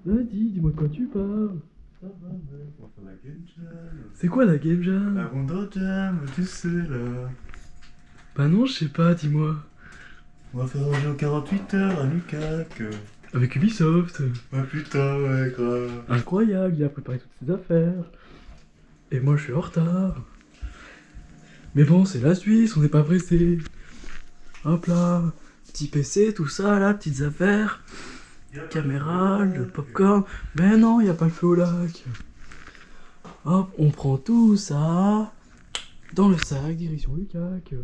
Vas-y, dis-moi de quoi tu parles. Ça va, mec, on va faire la game jam. C'est quoi la game jam? La Wonder Jam, tu sais là. Bah non, je sais pas, dis-moi. On va faire un jeu en 48 heures à Lucac. Avec Ubisoft. Ouais, putain, ouais, grave. Incroyable, il a préparé toutes ses affaires. Et moi je suis en retard. Mais bon, c'est la Suisse, on n'est pas pressé. Hop là, petit PC, tout ça là, petites affaires. Caméra, le popcorn. Mais non, il a pas le feu au lac. Hop, on prend tout ça dans le sac, direction Lucac.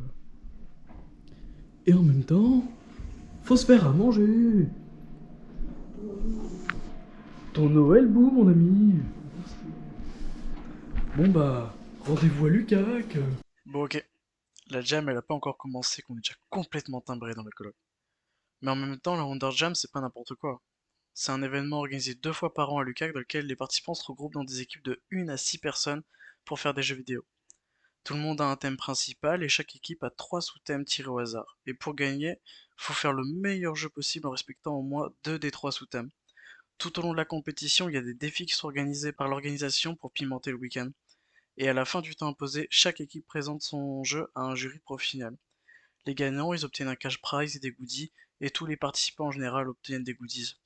Et en même temps, faut se faire à manger. Ton Noël bout, mon ami. Bon bah, rendez-vous à Lucac. Bon ok, la jam elle a pas encore commencé, qu'on est déjà complètement timbré dans la coloc. Mais en même temps, la Wonder Jam c'est pas n'importe quoi. C'est un événement organisé 2 fois par an à Lucac dans lequel les participants se regroupent dans des équipes de 1 à 6 personnes pour faire des jeux vidéo. Tout le monde a un thème principal et chaque équipe a 3 sous-thèmes tirés au hasard. Et pour gagner, faut faire le meilleur jeu possible en respectant au moins 2 des 3 sous-thèmes. Tout au long de la compétition, il y a des défis qui sont organisés par l'organisation pour pimenter le week-end. Et à la fin du temps imposé, chaque équipe présente son jeu à un jury pro final. Les gagnants, ils obtiennent un cash prize et des goodies, et tous les participants en général obtiennent des goodies.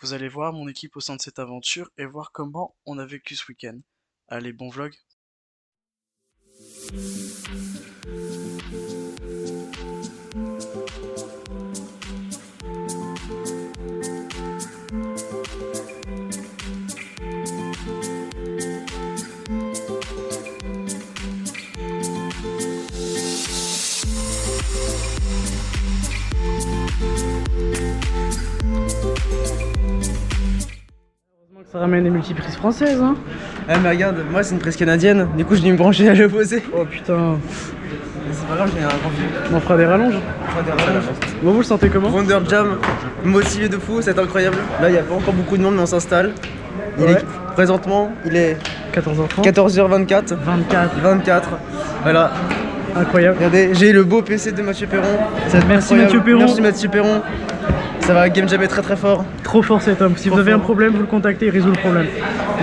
Vous allez voir mon équipe au sein de cette aventure et voir comment on a vécu ce week-end. Allez, bon vlog. Heureusement que ça ramène des multiprises françaises, hein. Ah mais regarde, moi c'est une presse canadienne, du coup je dû me brancher à l'opposé. Oh putain, C'est pas grave, j'ai un grand film. on fera des rallonges. Bon, vous le sentez comment? Wonder Jam, motivé de fou, c'est incroyable. Là il n'y a pas encore beaucoup de monde mais on s'installe. Ouais. Présentement il est 14h30. 14h24. 24. 24. Voilà. Incroyable. Regardez, j'ai le beau PC de Mathieu Perron. C'est Merci incroyable. Mathieu Perron. Merci Mathieu Perron. Ça va game jammer très très fort. Trop fort cet homme. Si vous Trop avez un fort. problème, vous le contactez, il résout le problème.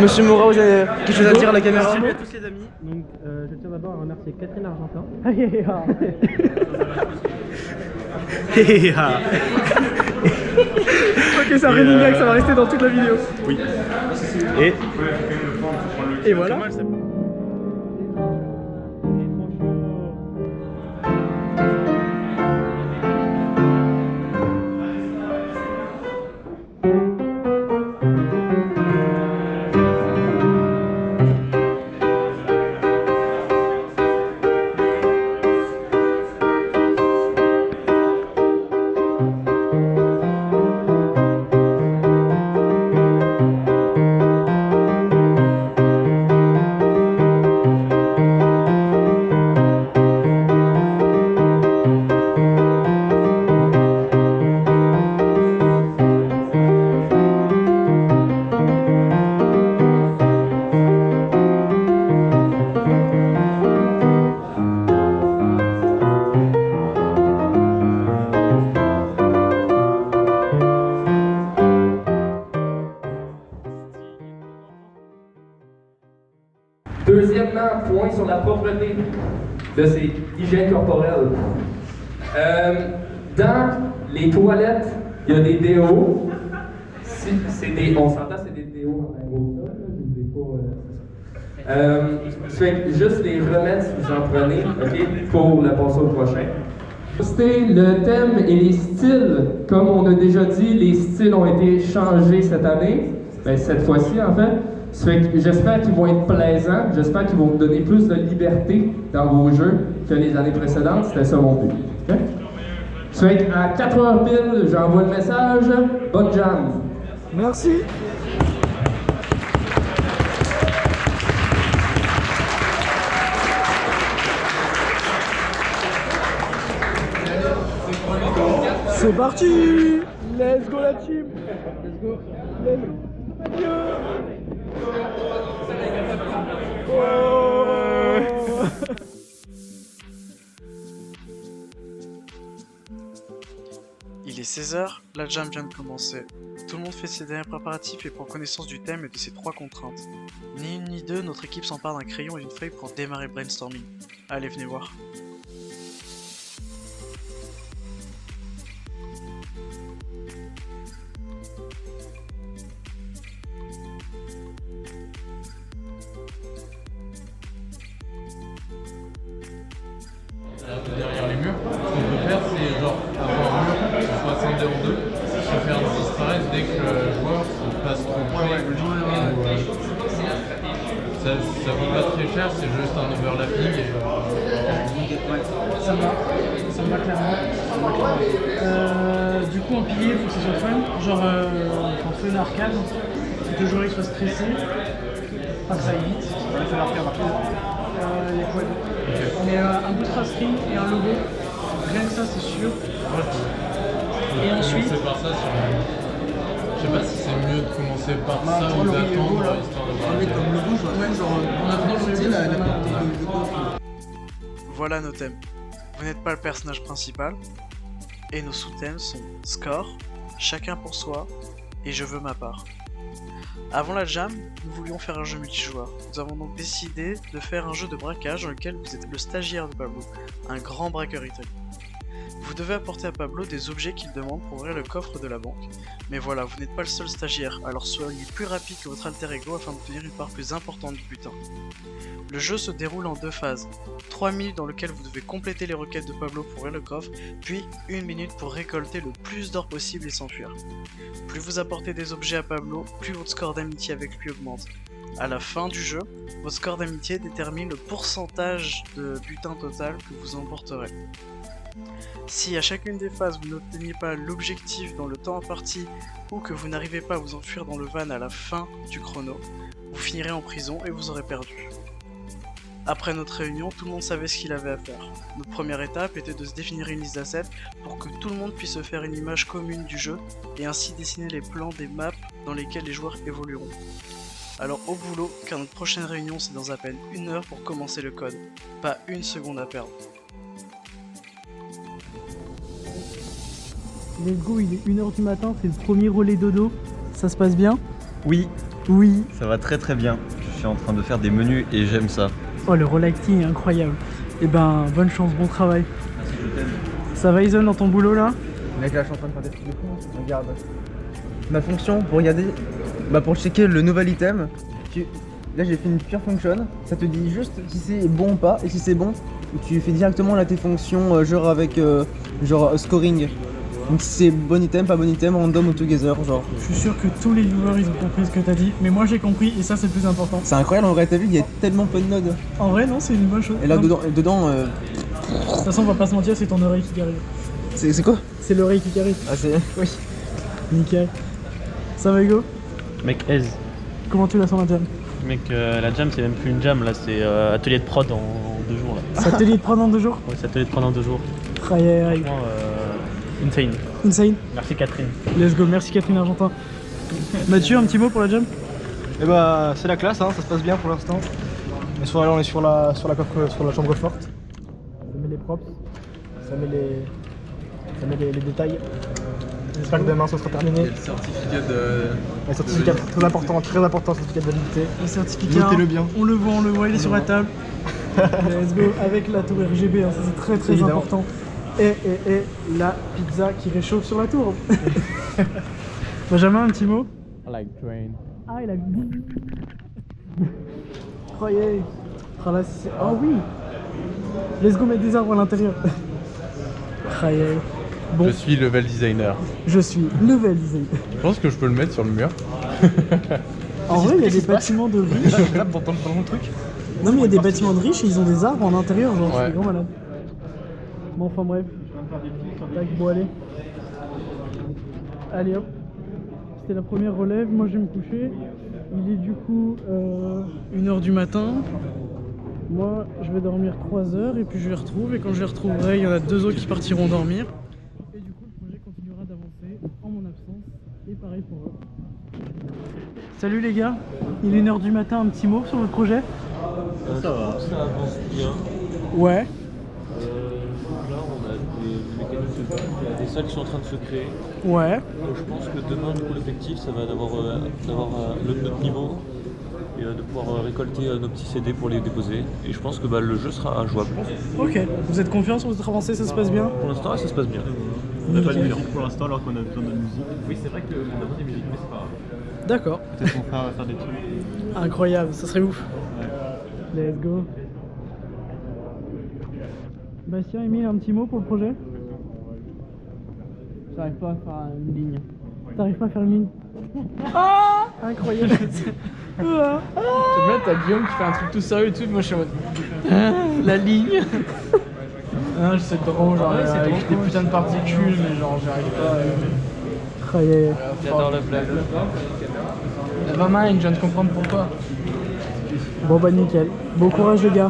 Monsieur Moura, vous avez quelque chose à dire à la caméra? Salut à tous les amis. Donc, je tiens d'abord à remercier Catherine Argentin. Ok, c'est un running gag, ça va rester dans toute la vidéo. Oui. Et voilà. Deuxièmement, point sur la propreté de ces hygiènes corporelles. Dans les toilettes, il y a des déos. On s'entend, c'est des déos en gros, là, je vous ai pas. Fait que juste les remettre si vous en prenez, ok, pour le passer au prochain. C'était le thème et les styles. Comme on a déjà dit, les styles ont été changés cette année. Ben, cette fois-ci, en fait. Ça fait que j'espère qu'ils vont être plaisants. J'espère qu'ils vont vous donner plus de liberté dans vos jeux que les années précédentes. C'était ça mon but. Okay? Ça fait qu'à 4h pile, j'envoie le message. Bonne jam! Merci. C'est parti. Let's go la team. Let's go. Let's go. Il est 16h, la jam vient de commencer. Tout le monde fait ses derniers préparatifs et prend connaissance du thème et de ses 3 contraintes. Ni une ni deux, notre équipe s'empare d'un crayon et d'une feuille pour démarrer le brainstorming. Allez, venez voir. Derrière les murs, ce qu'on peut faire, c'est genre avoir un mur qui soit scindé en deux, se faire disparaître dès que le joueur se passe trop près. Ça coûte pas très cher, c'est juste un overlapping. Ça me va clairement. Du coup, en pilier, il faut que ce soit fun. Genre, en fun arcade, que le joueur soit stressé, pas que ça aille vite. Il faut l'arcade rapide. Il y a quoi d'autre? Mais un bout de screen et un logo. Rien que ça, c'est sûr. Et ensuite. Commencer par ça, je sais pas si c'est mieux de commencer par ça ou d'attendre histoire de voir. Comme logo, je vois genre en attendant le style, la portée de coffre. Voilà nos thèmes. Vous n'êtes pas le personnage principal. Et nos sous-thèmes sont score, chacun pour soi, et je veux ma part. Avant la jam, nous voulions faire un jeu multijoueur. Nous avons donc décidé de faire un jeu de braquage dans lequel vous êtes le stagiaire de Pablo, un grand braqueur italien. Vous devez apporter à Pablo des objets qu'il demande pour ouvrir le coffre de la banque. Mais voilà, vous n'êtes pas le seul stagiaire, alors soyez plus rapide que votre alter ego afin d'obtenir une part plus importante du butin. Le jeu se déroule en 2 phases. 3 minutes dans lesquelles vous devez compléter les requêtes de Pablo pour ouvrir le coffre, puis 1 minute pour récolter le plus d'or possible et s'enfuir. Plus vous apportez des objets à Pablo, plus votre score d'amitié avec lui augmente. À la fin du jeu, votre score d'amitié détermine le pourcentage de butin total que vous emporterez. Si à chacune des phases vous n'obteniez pas l'objectif dans le temps imparti ou que vous n'arrivez pas à vous enfuir dans le van à la fin du chrono, vous finirez en prison et vous aurez perdu. Après notre réunion, tout le monde savait ce qu'il avait à faire. Notre première étape était de se définir une liste d'assets pour que tout le monde puisse se faire une image commune du jeu et ainsi dessiner les plans des maps dans lesquels les joueurs évolueront. Alors au boulot, car notre prochaine réunion c'est dans à peine 1 heure pour commencer le code. Pas 1 seconde à perdre. Let's go, il est 1h du matin, c'est le premier relais dodo. Ça se passe bien? Oui, Oui. ça va très très bien. Je suis en train de faire des menus et j'aime ça. Oh, le relaxing est incroyable. Et ben, bonne chance, bon travail. Merci, je t'aime. Ça va, Ison, dans ton boulot là? Mec, là, je suis en train de faire des trucs de fou. Regarde. Ma fonction pour regarder, pour checker le nouvel item. Là, j'ai fait une pure function. Ça te dit juste si c'est bon ou pas. Et si c'est bon, tu fais directement là tes fonctions, genre avec scoring. Donc si c'est bon item, pas bon item, random ou together, genre. Je suis sûr que tous les viewers ils ont compris ce que t'as dit, mais moi j'ai compris et ça c'est le plus important. C'est incroyable, en vrai, t'as vu, il y a tellement peu de nodes. En vrai, non, c'est une bonne chose. Et là, Non, dedans, de toute façon, on va pas se mentir, c'est ton oreille qui arrive. c'est quoi? C'est l'oreille qui arrive. Ah, c'est. Oui. Nickel. Ça va, Hugo? Mec, aise. Comment tu la sens la jam? Mec, la jam, c'est même plus une jam, là, c'est atelier de prod en 2 jours. Là. C'est atelier de prendre en 2 jours? Ouais, c'est atelier de prod en 2 jours. Aïe aïe aïe. Franchement, insane. Insane. Merci Catherine. Let's go, merci Catherine Argentin. Mathieu, un petit mot pour la jam? Et bah c'est la classe, hein, ça se passe bien pour l'instant. On est sur la chambre forte. Ça met les props, ça met les détails. J'espère que demain ça sera terminé. Le certificat de. Le certificat très important, certificat de validité. Le certificat, Notez-le bien. on le voit, il est sur la table. Let's go, avec la tour RGB, hein, ça c'est très très Évidemment. important. Et la pizza qui réchauffe sur la tour. Benjamin, un petit mot? I like train. Ah, il a... Oh yeah. Ah là, c'est... Oh oui. Let's go mettre des arbres à l'intérieur. Ah yeah. Bon, Je suis level designer. je suis level design. Je pense que je peux le mettre sur le mur. En vrai, il y a des bâtiments de riches. Là pour entendre le truc. Non, mais il y a des bâtiments de riches et ils ont des arbres en intérieur, genre, Ouais. c'est grand malade. Bon, enfin bref. Tac, bon, allez. Allez hop. C'était la première relève, moi je vais me coucher. Il est du coup 1h du matin. Moi je vais dormir 3 heures et puis je les retrouve. Et quand je les retrouverai, il y en a 2 autres qui partiront dormir. Et du coup le projet continuera d'avancer en mon absence. Et pareil pour eux. Salut les gars, il est 1h du matin, un petit mot sur votre projet? Ça va, ça avance bien. Ouais. Là, on a des mécanismes de Il y a des salles qui sont en train de se créer. Ouais. Je pense que demain, du coup, l'objectif, ça va d'avoir notre niveau et de pouvoir récolter nos petits CD pour les déposer. Et je pense que le jeu sera jouable. Ok. Vous êtes confiant sur votre avancée, ça se passe bien? Pour l'instant, ça se passe bien. On n'a pas de musique pour l'instant alors qu'on a besoin de musique. Oui, c'est vrai qu'on a besoin de musique, mais c'est pas grave. D'accord. Peut-être qu'on va faire des trucs. Incroyable, ça serait ouf. Let's go. Bastien, Emile, un petit mot pour le projet? J'arrive pas à faire une ligne. T'arrives pas à faire une ligne? Ah, incroyable. J'aime bien, t'as Guillaume qui fait un truc tout sérieux et tout, moi je suis en mode. La ligne. Non, c'est drôle, genre Ouais, c'est avec trop des cool. putains de particules, mais genre j'arrive pas. J'adore le blague. Never mind, je viens de comprendre pourquoi. Bon bah nickel. Bon courage les gars.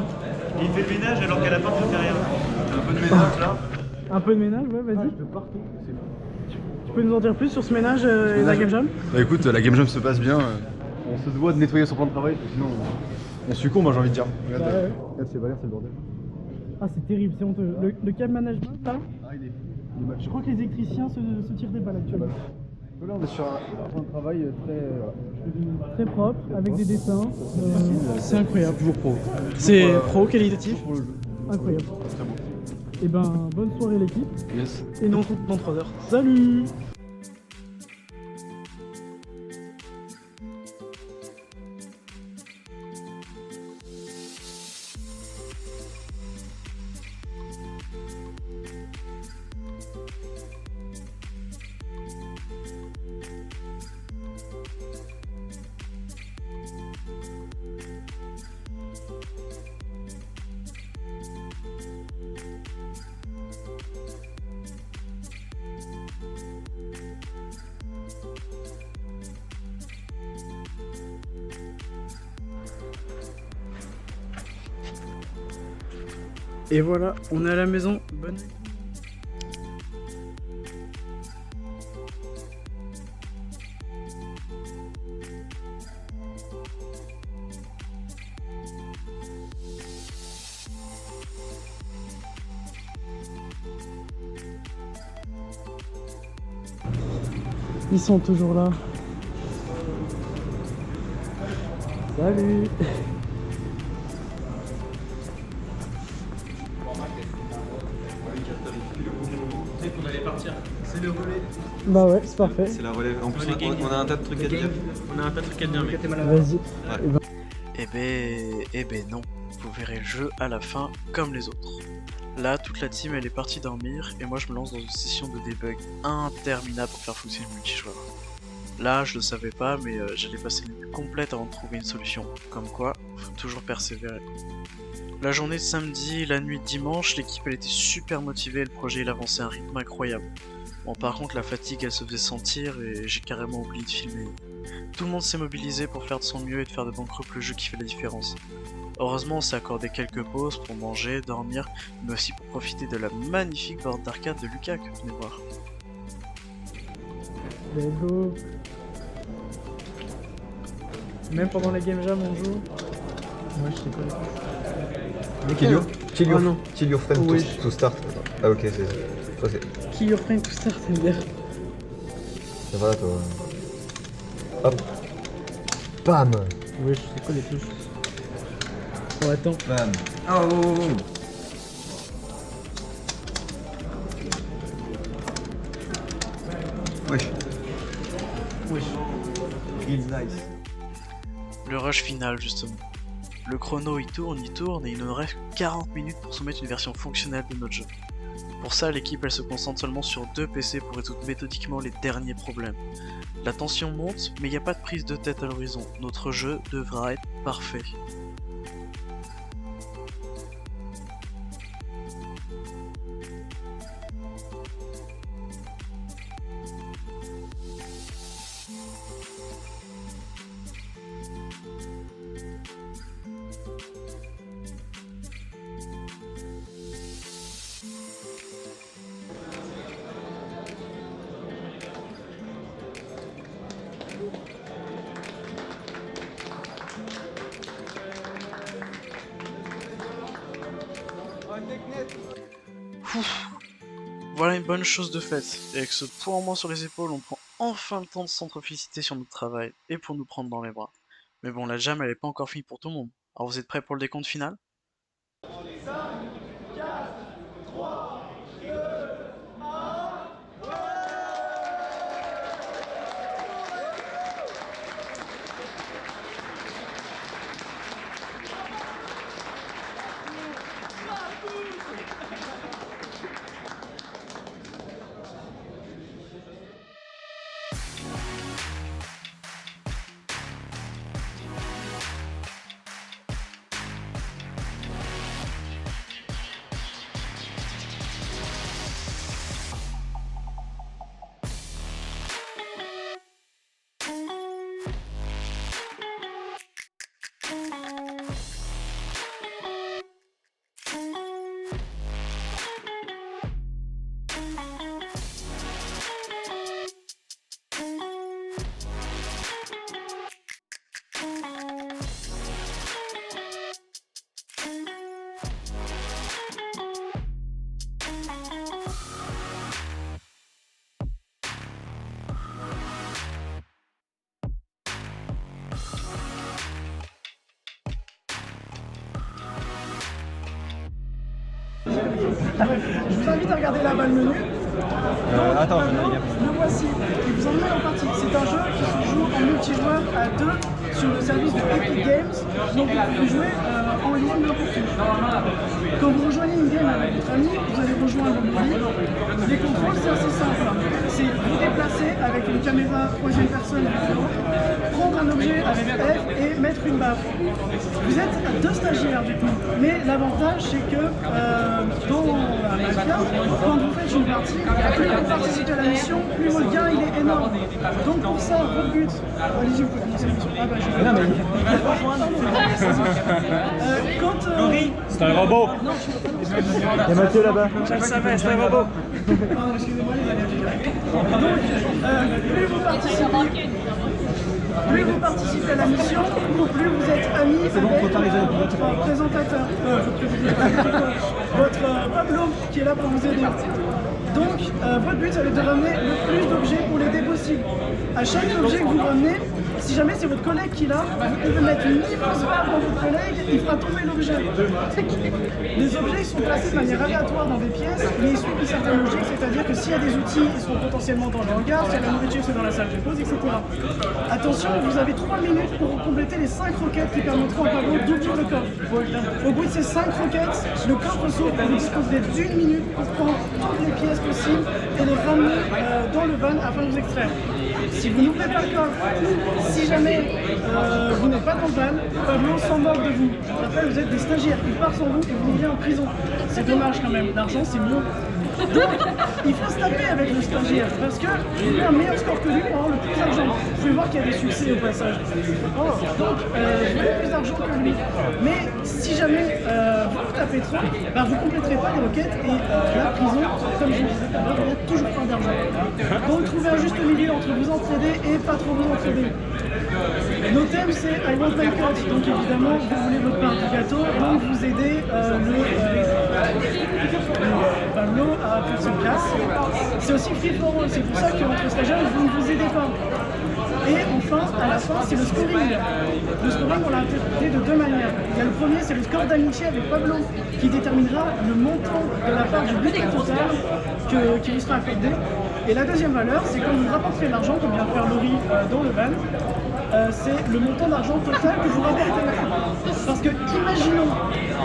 Il fait le ménage alors qu'à la porte de derrière. Un peu de ménage là. Un peu de ménage, ouais, vas-y. Tu peux nous en dire plus sur ce ménage et la Game Jam? Bah écoute, la game jam se passe bien. On se doit de nettoyer son plan de travail, parce que sinon on succombe, moi j'ai envie de dire. Regarde, Bah ouais. regarde, c'est Valère, c'est le bordel. Ah c'est terrible, c'est honteux. Le cab management là, Ah, il est je crois que les électriciens se tirent des balles actuellement. Là, on est sur un plan de travail très. Très propre, avec des dessins. C'est incroyable. Toujours pro. C'est pro, qualitatif. Pour le jeu. Incroyable. Très bon. Et ben bonne soirée l'équipe. Yes. Et nous on se retrouve dans 3 heures. Salut! Et voilà, on est à la maison. Bonne nuit. Ils sont toujours là. Salut. On allait partir. C'est le relais. Bah ouais, c'est parfait. C'est la relève. En plus, on a un tas de trucs à dire. On a un tas de trucs à dire, mec. Vas-y. Eh ben non, vous verrez le jeu à la fin comme les autres. Là, toute la team elle est partie dormir et moi je me lance dans une session de debug interminable pour faire fonctionner le multijoueur. Là, je le savais pas, mais j'allais passer une nuit complète avant de trouver une solution. Comme quoi, faut toujours persévérer. La journée de samedi, la nuit de dimanche, l'équipe elle était super motivée et le projet il avançait à un rythme incroyable. Bon, par contre, la fatigue elle se faisait sentir et j'ai carrément oublié de filmer. Tout le monde s'est mobilisé pour faire de son mieux et de faire de bons groupes le jeu qui fait la différence. Heureusement, on s'est accordé quelques pauses pour manger, dormir, mais aussi pour profiter de la magnifique borne d'arcade de Lucas que vous venez voir. Let's go. Même pendant les game jam on joue. Ouais, je sais pas. Kill Ah non. your friend Oui. to start. Ah ok, c'est. Kill your friend to start, ça veut dire. Voilà toi. Hop. Bam. Oui, je sais quoi les touches. Oh attends. Bam. Oh. Wesh. Wesh. It's nice. Le rush final justement. Le chrono il tourne et il nous reste 40 minutes pour soumettre une version fonctionnelle de notre jeu. Pour ça, l'équipe elle se concentre seulement sur 2 PC pour résoudre méthodiquement les derniers problèmes. La tension monte, mais il n'y a pas de prise de tête à l'horizon. Notre jeu devra être parfait. Voilà une bonne chose de faite, et avec ce poids en moins sur les épaules, on prend enfin le temps de s'entre-féliciter sur notre travail, et pour nous prendre dans les bras. Mais bon, la jam elle est pas encore finie pour tout le monde. Alors vous êtes prêts pour le décompte final? Je vous invite à regarder là-bas le menu. Attends, Le voici, il vous emmène en partie. C'est un jeu qui se joue en multijoueur à 2 sur le service de Epic Games. Donc vous pouvez jouer en ligne n'importe où. Quand vous rejoignez une game avec votre ami, vous allez rejoindre le menu. Les contrôles, c'est assez simple. C'est vous déplacer avec une caméra troisième personne prendre un objet avec F et mettre une baffe. Vous êtes 2 stagiaires du coup, mais l'avantage c'est que dans la mafia, quand vous faites une partie, plus vous participez à la mission, plus votre gain il est énorme. Donc pour ça, votre but, allez-y, vous pouvez commencer la mission. Ah bah je vais quand c'est un robot. non, je suis pas Il y a Mathieu là-bas. je le savais, c'est un robot. Excusez-moi les amis. Donc, plus vous participez à la mission, plus vous êtes amis avec votre présentateur, votre Pablo qui est là pour vous aider. Donc, votre but, ça va être de ramener le plus d'objets pour l'aider possible. À chaque objet que vous ramenez, si jamais c'est votre collègue qui l'a, vous pouvez mettre une immense barre dans votre collègue, il fera tomber l'objet. Les objets sont placés de manière aléatoire dans des pièces, mais ils suivent une certaine logique, c'est-à-dire que s'il y a des outils, ils seront potentiellement dans le hangar, s'il y a de la nourriture, c'est dans la salle de pause, etc. Attention, vous avez 3 minutes pour compléter les 5 requêtes qui permettront à Pablo d'ouvrir le coffre. Au bout de ces 5 requêtes, le coffre s'ouvre et vous disposerez d'1 minute pour prendre toutes les pièces possibles et les ramener dans le van afin de vous extraire. Si vous n'ouvrez pas le coffre, si jamais vous n'êtes pas dans le van, Pablo s'en moque de vous. Je vous rappelle, vous êtes des stagiaires, il part sans vous et vous vivez en prison. C'est dommage quand même, l'argent c'est mieux. Donc, il faut se taper avec le stagiaire parce que vous avez un meilleur score que lui pour avoir le plus d'argent. Vous pouvez voir qu'il y a des succès au passage. Donc, vous avez plus d'argent que lui. Mais si jamais vous tapez trop, bah, vous ne compléterez pas les requêtes et la prison, comme je vous disais tout à l'heure, il n'y a toujours pas d'argent. Donc, trouvez un juste milieu entre vous entraider et pas trop vous entraider. Nos thèmes c'est I want my cut, donc évidemment vous voulez votre pain de gâteau, donc vous aidez Pablo à faire son casse. C'est aussi free for all, c'est pour ça qu'entre stagiaires vous ne vous aidez pas. Et enfin, à la fin, c'est le scoring. Le scoring, on l'a interprété de 2 manières. Il y a le premier, c'est le score d'amitié avec Pablo, qui déterminera le montant de la part du budget total qui lui sera accordé. Et la deuxième valeur, c'est quand vous rapporterez l'argent, comme vient de faire Laurie dans le van, c'est le montant d'argent total que vous rapportez. Parce que, imaginons,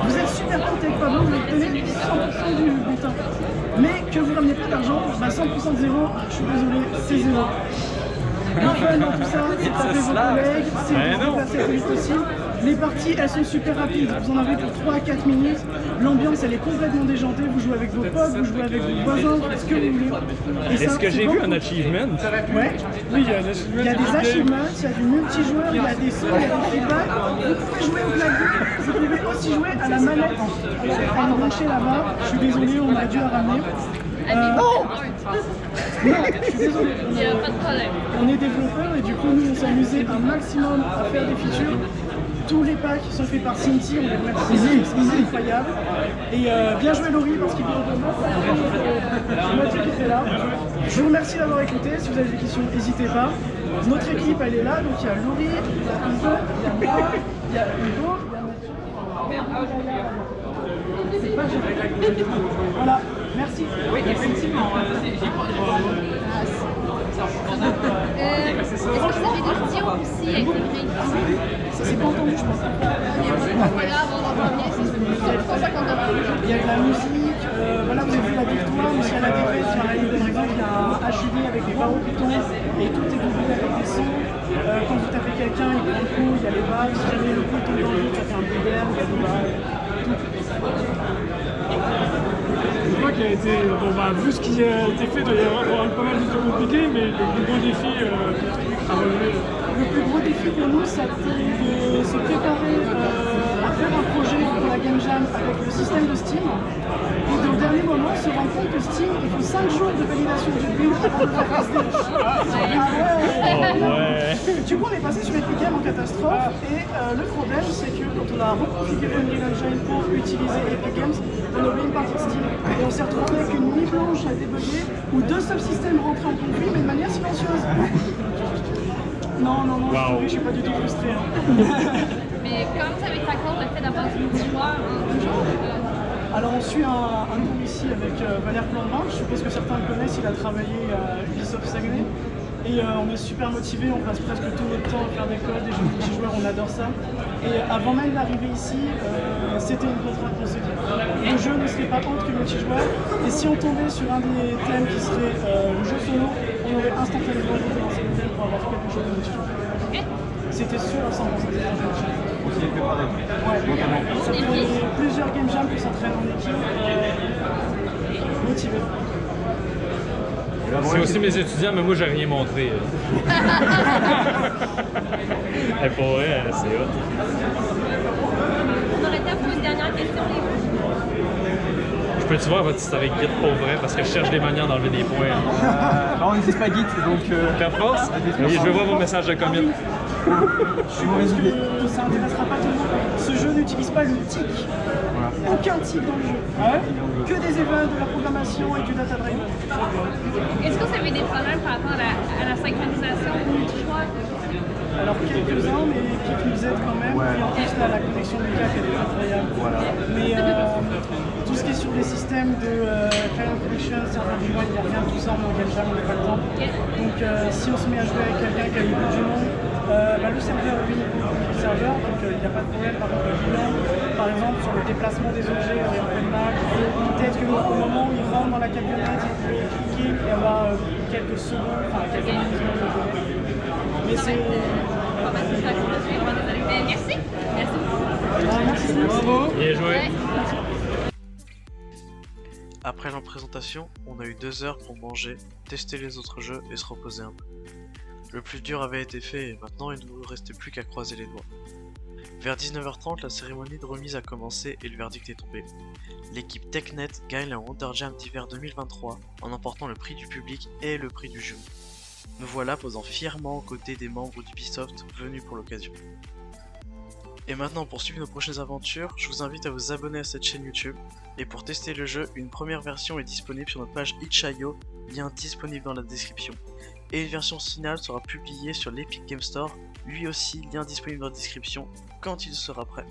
vous êtes super content avec Pablo, vous obtenez 100% du butin. Mais que vous ramenez pas d'argent, bah 100% de zéro, je suis désolé, c'est zéro. Le fun dans tout ça, c'est taper vos collègues, c'est vous déplacer le plus possible. Les parties, elles sont super rapides, vous en avez pour 3 à 4 minutes. L'ambiance, elle est complètement déjantée, vous jouez avec vos potes, vous jouez avec vos voisins, faites ce que vous voulez. Est-ce que j'ai vu un achievement? Ouais, oui, il y a des achievements, il y a du multijoueur, il y a des sons, il y a des feedbacks. Vous pouvez jouer au clavier, vous pouvez aussi jouer à la manette. Elle est branchée là-bas, je suis désolé, on a dû la ramener. Non, je suis désolé. On est développeurs et du coup nous on s'est amusé un maximum à faire des features. Tous les packs sont faits par Cinti, on les remercie, c'est incroyable. Et bien joué Laurie parce qu'il vient de moitié qui était là. Je vous remercie d'avoir écouté, si vous avez des questions, n'hésitez pas. Notre équipe elle est là, donc il y a Laurie, il y a Hugo, il y a moi, il y a Hugo, il y a Mathieu. Voilà, merci. Oui, effectivement, est-ce que vous avez des vidéos aussi avec les vrais? Ça s'est pas entendu, je pense. Voilà, on entend bien, c'est pour ça qu'on demande. Il y a de la musique, voilà, vous avez vu la victoire, mais si à la défaite, par exemple, il y a un HUD avec des barreaux qui tombent et tout est doublé avec des sons. Quand vous tapez quelqu'un, il prend le coup, il y a les balles, si jamais le coup tombe dans le vide, ça fait un peu d'air, il y a des balles. Je crois qu'il a été, bon bah vu ce qui a été fait, il doit y avoir pas mal de trucs compliqués, mais le plus gros défi à relever. Le plus gros défi pour nous, ça a été de se préparer à faire un projet pour la Game Jam avec le système de Steam. Et au dernier moment, se rendre compte que Steam, il faut 5 jours de validation du build avant de le faire tester. Du coup, on est passé sur Epic Games en catastrophe. Et le problème, c'est que quand on a reconfiguré Unreal Engine pour utiliser Epic Games, on a oublié une partie de Steam. Et on s'est retrouvé avec une nuit blanche à débugger où 2 subsystèmes rentraient en conflit, mais de manière silencieuse. Non, je suis pas du tout frustré. Mais comment ça avec ta compte le fait d'avoir du multijoueur en jeu? Alors on suit un groupe ici avec Valère Plambin, je suppose que certains le connaissent, il a travaillé à Ubisoft Saguenay. Et on est super motivés, on passe presque tout notre temps à faire des codes, des jeux multijoueurs, on adore ça. Et avant même d'arriver ici, c'était une contrainte qu'on s'est dit. Le jeu ne serait pas autre que multijoueur, et si on tombait sur un des thèmes qui serait le jeu solo, on aurait instantanément commencé le thème pour avoir quelque chose de multijoueur. C'était sûr à 100%. On s'y est préparé. Ouais, ça fait plusieurs game jams qui s'entraînent en équipe, motivés. C'est aussi mes étudiants, mais moi j'ai rien montré. Et pour vrai, c'est hot. On aurait été pour une dernière question, les gars. Je peux-tu voir votre historique Git pour vrai? Parce que je cherche des manières d'enlever des points. On n'utilise pas Git, donc... Perforce? Oui, je vais voir vos messages de commit. Je pense que ça n'intéressera pas tout le monde. Ce jeu n'utilise pas le TIC. Aucun TIC dans le jeu. Que des events, de la programmation et du data driver. Est-ce que vous avez des problèmes par rapport à la synchronisation multijoueur? Alors quelques-uns, mais qui nous aident quand même. Et en plus là, la connexion du CAC elle est incroyable. Mais tout ce qui est sur les systèmes de client connection, serveur du mois, il n'y a rien de tout ça, on n'engage jamais, on n'a pas le temps. Donc si on se met à jouer avec quelqu'un qui a le bout du monde, le serveur lui il le serveur, donc il n'y a pas de problème. Par contre le client, par exemple sur le déplacement des objets, on est en pleine mag, peut-être qu'au moment où il rentre dans la camionnette, il peut cliquer et avoir quelques secondes, enfin quelques minutes de jeu. Mais c'est... Merci. Merci. Bravo. Bien joué. Après la présentation, on a eu 2 heures pour manger, tester les autres jeux et se reposer un peu. Le plus dur avait été fait et maintenant il ne nous restait plus qu'à croiser les doigts. Vers 19h30, la cérémonie de remise a commencé et le verdict est tombé. L'équipe TechNet gagne la Wonder Jam d'hiver 2023 en emportant le prix du public et le prix du jeu. Nous voilà posant fièrement aux côtés des membres d'Ubisoft venus pour l'occasion. Et maintenant, pour suivre nos prochaines aventures, je vous invite à vous abonner à cette chaîne YouTube. Et pour tester le jeu, une première version est disponible sur notre page itch.io, lien disponible dans la description. Et une version finale sera publiée sur l'Epic Game Store, lui aussi lien disponible dans la description, quand il sera prêt.